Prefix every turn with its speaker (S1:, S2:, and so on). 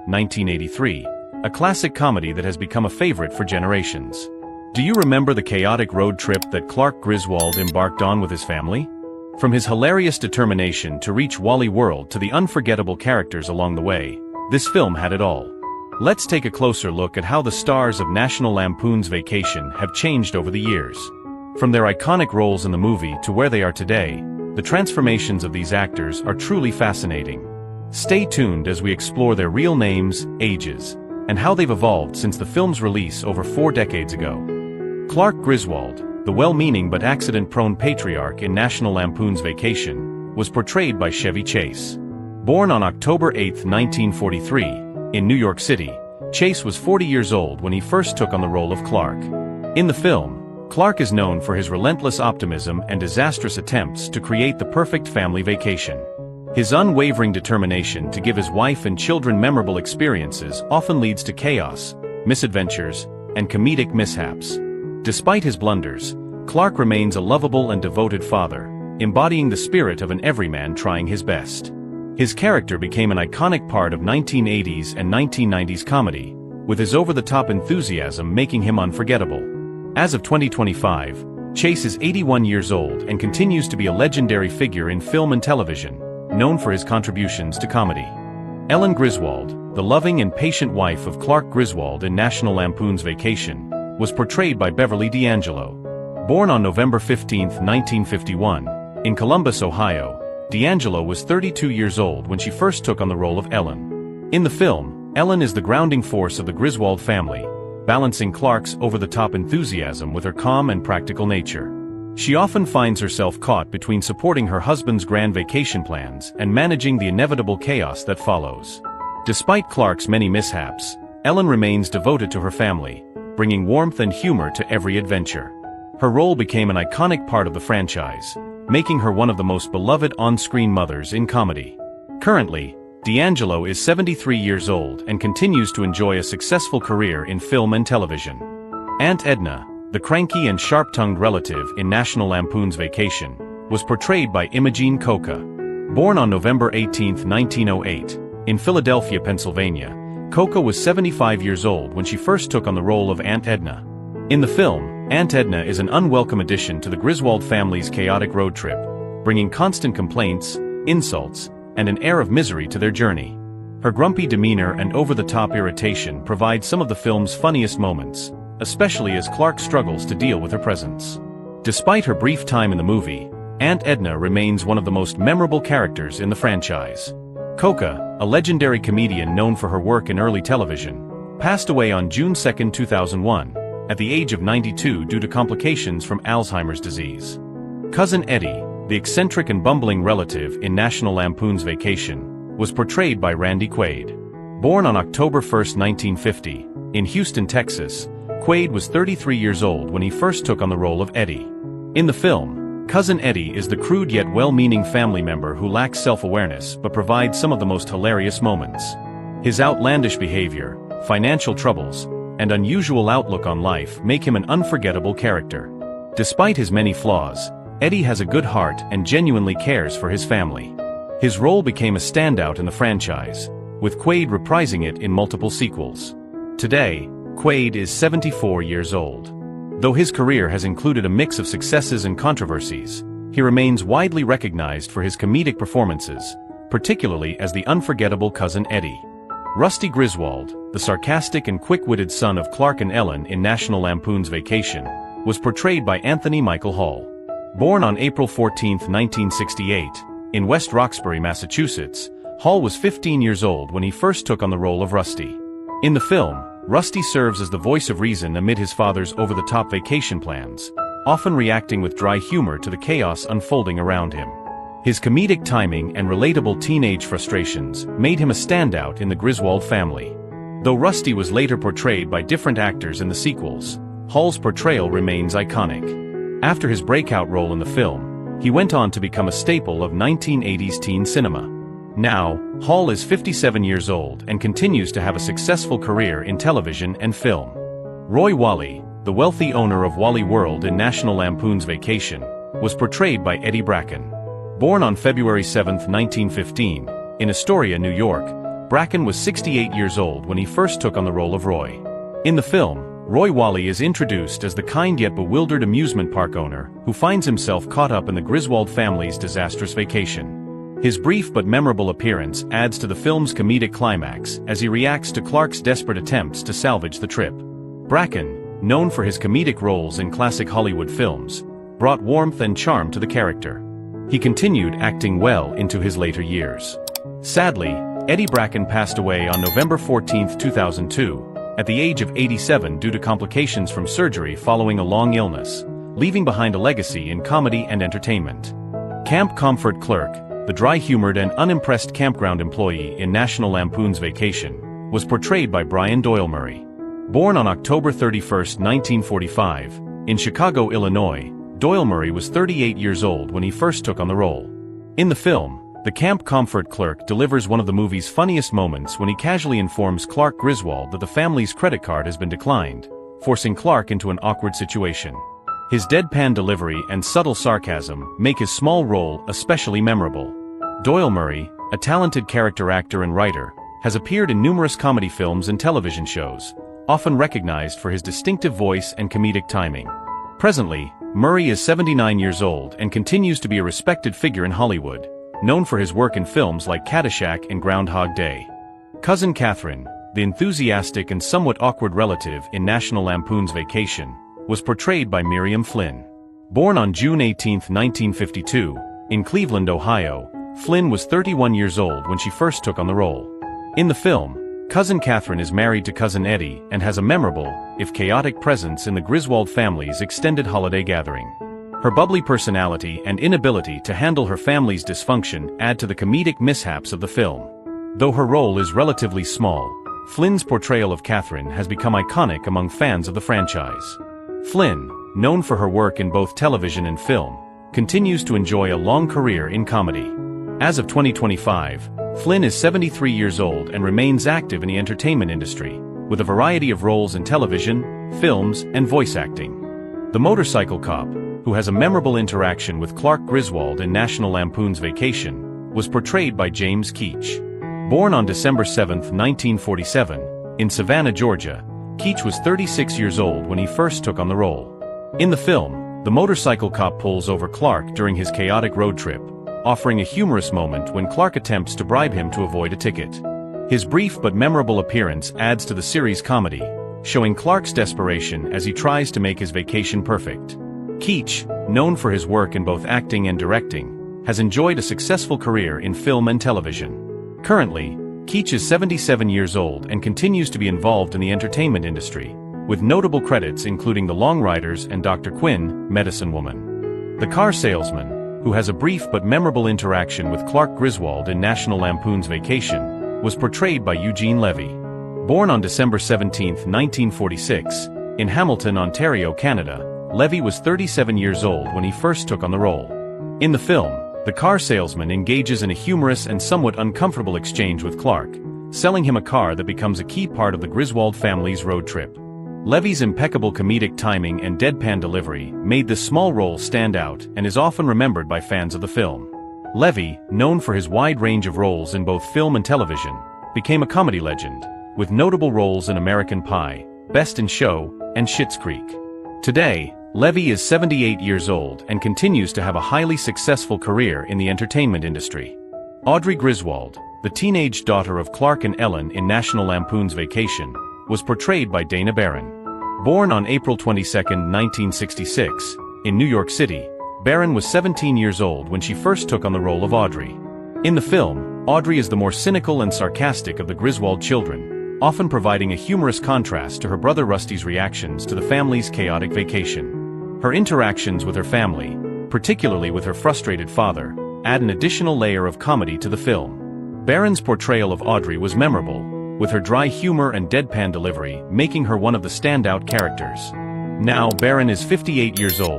S1: 1983, a classic comedy that has become a favorite for generations. Do you remember the chaotic road trip that Clark Griswold embarked on with his family? From his hilarious determination to reach Wally World to the unforgettable characters along the way, this film had it all. Let's take a closer look at how the stars of National Lampoon's Vacation have changed over the years. From their iconic roles in the movie to where they are today, the transformations of these actors are truly fascinating. Stay tuned as we explore their real names, ages, and how they've evolved since the film's release over 4 decades ago. Clark Griswold, the well-meaning but accident-prone patriarch in National Lampoon's Vacation, was portrayed by Chevy Chase. Born on October 8, 1943, in New York City, Chase was 40 years old when he first took on the role of Clark. In the film, Clark is known for his relentless optimism and disastrous attempts to create the perfect family vacation. His unwavering determination to give his wife and children memorable experiences often leads to chaos, misadventures, and comedic mishaps. Despite his blunders, Clark remains a lovable and devoted father, embodying the spirit of an everyman trying his best. His character became an iconic part of 1980s and 1990s comedy, with his over-the-top enthusiasm making him unforgettable. As of 2025, Chase is 81 years old and continues to be a legendary figure in film and television, known for his contributions to comedy. Ellen Griswold, the loving and patient wife of Clark Griswold in National Lampoon's Vacation, was portrayed by Beverly D'Angelo. Born on November 15, 1951, in Columbus, Ohio, D'Angelo was 32 years old when she first took on the role of Ellen. In the film, Ellen is the grounding force of the Griswold family, balancing Clark's over-the-top enthusiasm with her calm and practical nature. She often finds herself caught between supporting her husband's grand vacation plans and managing the inevitable chaos that follows. Despite Clark's many mishaps, Ellen remains devoted to her family, bringing warmth and humor to every adventure. Her role became an iconic part of the franchise, making her one of the most beloved on-screen mothers in comedy. Currently, D'Angelo is 73 years old and continues to enjoy a successful career in film and television. Aunt Edna, the cranky and sharp-tongued relative in National Lampoon's Vacation, was portrayed by Imogene Coca. Born on November 18, 1908, in Philadelphia, Pennsylvania, Coca was 75 years old when she first took on the role of Aunt Edna. In the film, Aunt Edna is an unwelcome addition to the Griswold family's chaotic road trip, bringing constant complaints, insults, and an air of misery to their journey. Her grumpy demeanor and over-the-top irritation provide some of the film's funniest moments, especially as Clark struggles to deal with her presence. Despite her brief time in the movie, Aunt Edna remains one of the most memorable characters in the franchise. Coca, a legendary comedian known for her work in early television, passed away on June 2, 2001, at the age of 92 due to complications from Alzheimer's disease. Cousin Eddie, the eccentric and bumbling relative in National Lampoon's Vacation, was portrayed by Randy Quaid. Born on October 1, 1950, in Houston, Texas, Quaid was 33 years old when he first took on the role of Eddie. In the film, Cousin Eddie is the crude yet well-meaning family member who lacks self-awareness but provides some of the most hilarious moments. His outlandish behavior, financial troubles, and unusual outlook on life make him an unforgettable character. Despite his many flaws, Eddie has a good heart and genuinely cares for his family. His role became a standout in the franchise, with Quaid reprising it in multiple sequels. Today, Quaid is 74 years old. Though his career has included a mix of successes and controversies, he remains widely recognized for his comedic performances, particularly as the unforgettable Cousin Eddie. Rusty Griswold, the sarcastic and quick-witted son of Clark and Ellen in National Lampoon's Vacation, was portrayed by Anthony Michael Hall. Born on April 14, 1968, in West Roxbury, Massachusetts, Hall was 15 years old when he first took on the role of Rusty. In the film, Rusty serves as the voice of reason amid his father's over-the-top vacation plans, often reacting with dry humor to the chaos unfolding around him. His comedic timing and relatable teenage frustrations made him a standout in the Griswold family. Though Rusty was later portrayed by different actors in the sequels, Hall's portrayal remains iconic. After his breakout role in the film, he went on to become a staple of 1980s teen cinema. Now, Hall is 57 years old and continues to have a successful career in television and film. Roy Wally, the wealthy owner of Wally World in National Lampoon's Vacation, was portrayed by Eddie Bracken. Born on February 7, 1915, in Astoria, New York, Bracken was 68 years old when he first took on the role of Roy. In the film, Roy Wally is introduced as the kind yet bewildered amusement park owner who finds himself caught up in the Griswold family's disastrous vacation. His brief but memorable appearance adds to the film's comedic climax as he reacts to Clark's desperate attempts to salvage the trip. Bracken, known for his comedic roles in classic Hollywood films, brought warmth and charm to the character. He continued acting well into his later years. Sadly, Eddie Bracken passed away on November 14, 2002, at the age of 87 due to complications from surgery following a long illness, leaving behind a legacy in comedy and entertainment. Camp Comfort Clerk, the dry-humored and unimpressed campground employee in National Lampoon's Vacation, was portrayed by Brian Doyle Murray. Born on October 31, 1945, in Chicago, Illinois, Doyle Murray was 38 years old when he first took on the role. In the film, the Camp Comfort Clerk delivers one of the movie's funniest moments when he casually informs Clark Griswold that the family's credit card has been declined, forcing Clark into an awkward situation. His deadpan delivery and subtle sarcasm make his small role especially memorable. Doyle Murray, a talented character actor and writer, has appeared in numerous comedy films and television shows, often recognized for his distinctive voice and comedic timing. Presently, Murray is 79 years old and continues to be a respected figure in Hollywood, known for his work in films like Caddyshack and Groundhog Day. Cousin Catherine, the enthusiastic and somewhat awkward relative in National Lampoon's Vacation, was portrayed by Miriam Flynn. Born on June 18, 1952, in Cleveland, Ohio, Flynn was 31 years old when she first took on the role. In the film, Cousin Catherine is married to Cousin Eddie and has a memorable, if chaotic presence in the Griswold family's extended holiday gathering. Her bubbly personality and inability to handle her family's dysfunction add to the comedic mishaps of the film. Though her role is relatively small, Flynn's portrayal of Catherine has become iconic among fans of the franchise. Flynn, known for her work in both television and film, continues to enjoy a long career in comedy. As of 2025, Flynn is 73 years old and remains active in the entertainment industry, with a variety of roles in television, films, and voice acting. The motorcycle cop, who has a memorable interaction with Clark Griswold in National Lampoon's Vacation, was portrayed by James Keach. Born on December 7, 1947, in Savannah, Georgia, Keach was 36 years old when he first took on the role. In the film, the motorcycle cop pulls over Clark during his chaotic road trip, offering a humorous moment when Clark attempts to bribe him to avoid a ticket. His brief but memorable appearance adds to the series' comedy, showing Clark's desperation as he tries to make his vacation perfect. Keach, known for his work in both acting and directing, has enjoyed a successful career in film and television. Currently, Keach is 77 years old and continues to be involved in the entertainment industry, with notable credits including The Long Riders and Dr. Quinn, Medicine Woman. The car salesman, who has a brief but memorable interaction with Clark Griswold in National Lampoon's Vacation, was portrayed by Eugene Levy. Born on December 17, 1946, in Hamilton, Ontario, Canada, Levy was 37 years old when he first took on the role. In the film, the car salesman engages in a humorous and somewhat uncomfortable exchange with Clark, selling him a car that becomes a key part of the Griswold family's road trip. Levy's impeccable comedic timing and deadpan delivery made this small role stand out and is often remembered by fans of the film. Levy, known for his wide range of roles in both film and television, became a comedy legend, with notable roles in American Pie, Best in Show, and Schitt's Creek. Today, Levy is 78 years old and continues to have a highly successful career in the entertainment industry. Audrey Griswold, the teenage daughter of Clark and Ellen in National Lampoon's Vacation, was portrayed by Dana Barron. Born on April 22, 1966, in New York City, Barron was 17 years old when she first took on the role of Audrey. In the film, Audrey is the more cynical and sarcastic of the Griswold children, often providing a humorous contrast to her brother Rusty's reactions to the family's chaotic vacation. Her interactions with her family, particularly with her frustrated father, add an additional layer of comedy to the film. Barron's portrayal of Audrey was memorable, with her dry humor and deadpan delivery making her one of the standout characters. Now Barron is 58 years old.